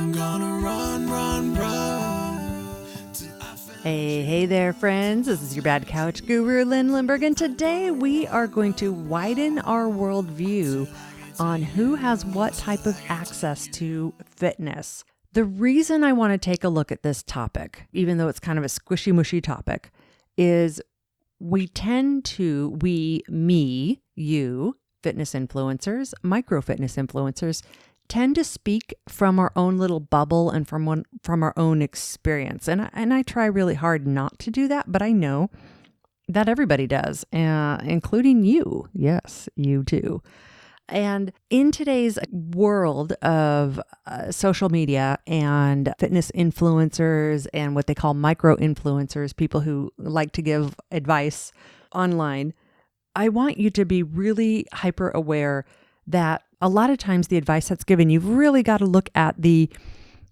I'm gonna run, run, run. Hey there, friends. This is your Bad Couch Guru, Lynn Lindbergh, and today we are going to widen our worldview on who has what type of access to fitness. The reason I want to take a look at this topic, even though it's kind of a squishy mushy topic, is we tend to, you, fitness influencers, micro fitness influencers, tend to speak from our own little bubble and from our own experience. And I try really hard not to do that, but I know that everybody does, including you. Yes, you too. And in today's world of social media and fitness influencers and what they call micro influencers, people who like to give advice online, I want you to be really hyper aware that a lot of times the advice that's given, you've really got to look at the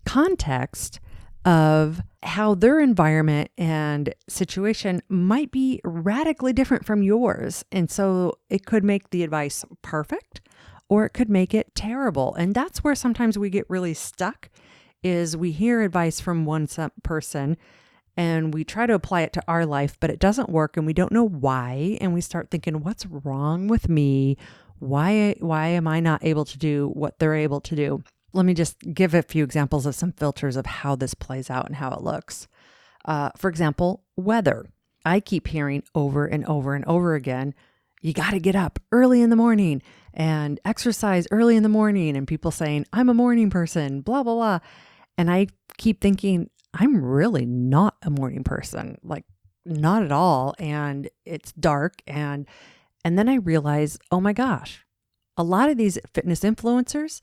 context of how their environment and situation might be radically different from yours. And so it could make the advice perfect or it could make it terrible. And that's where sometimes we get really stuck, is we hear advice from one person and we try to apply it to our life, but it doesn't work and we don't know why. And we start thinking, what's wrong with me? Why am I not able to do what they're able to do? Let me just give a few examples of some filters of how this plays out and how it looks. For example, weather. I keep hearing over and over and over again, you got to get up early in the morning and exercise early in the morning. And people saying, I'm a morning person, blah, blah, blah. And I keep thinking, I'm really not a morning person, like not at all. And it's dark. And then I realize, oh my gosh, a lot of these fitness influencers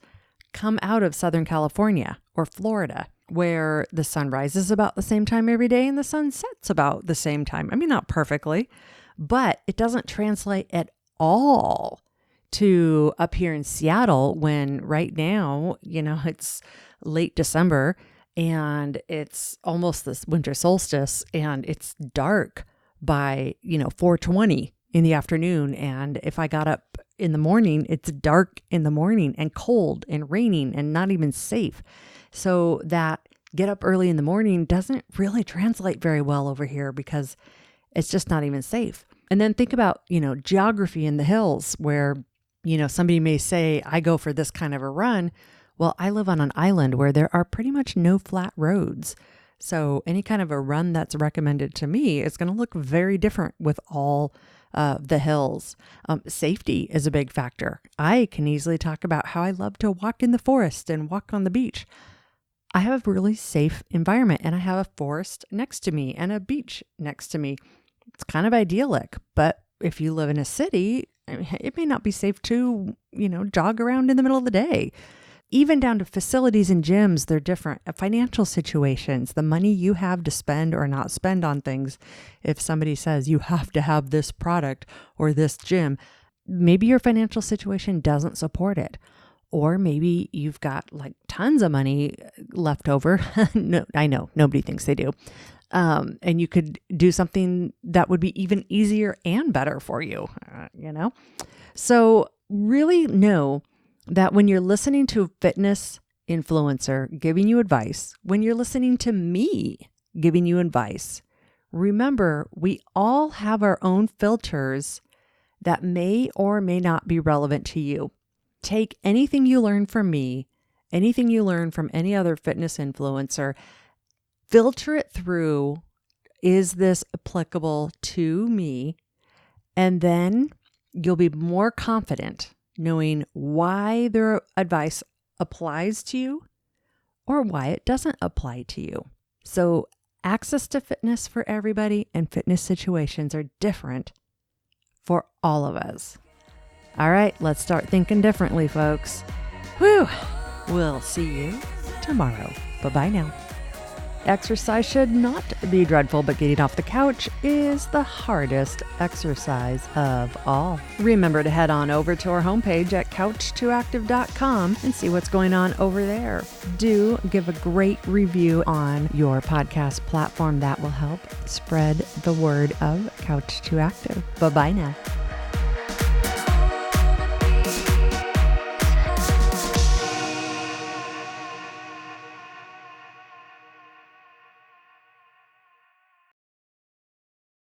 come out of Southern California or Florida, where the sun rises about the same time every day and the sun sets about the same time. I mean, not perfectly, but it doesn't translate at all to up here in Seattle when right now, it's late December and it's almost this winter solstice and it's dark by, 4:20 in the afternoon. And if I got up in the morning, it's dark in the morning and cold and raining and not even safe. So that get up early in the morning doesn't really translate very well over here because it's just not even safe. And then think about, geography in the hills where, somebody may say, I go for this kind of a run. Well, I live on an island where there are pretty much no flat roads. So any kind of a run that's recommended to me is going to look very different with all the hills. Safety is a big factor. I can easily talk about how I love to walk in the forest and walk on the beach. I have a really safe environment and I have a forest next to me and a beach next to me. It's kind of idyllic, but if you live in a city, it may not be safe to, jog around in the middle of the day. Even down to facilities and gyms, they're different. Financial situations, the money you have to spend or not spend on things. If somebody says you have to have this product or this gym, maybe your financial situation doesn't support it. Or maybe you've got like tons of money left over. No, I know nobody thinks they do. And you could do something that would be even easier and better for you, So really know that when you're listening to a fitness influencer giving you advice, when you're listening to me giving you advice, remember we all have our own filters that may or may not be relevant to you. Take anything you learn from me, anything you learn from any other fitness influencer, filter it through, is this applicable to me? And then you'll be more confident knowing why their advice applies to you or why it doesn't apply to you. So access to fitness for everybody and fitness situations are different for all of us. All right, let's start thinking differently, folks. Whew. We'll see you tomorrow. Bye-bye now. Exercise should not be dreadful, but getting off the couch is the hardest exercise of all. Remember to head on over to our homepage at couch2active.com and see what's going on over there. Do give a great review on your podcast platform. That will help spread the word of Couch2Active. Bye-bye now.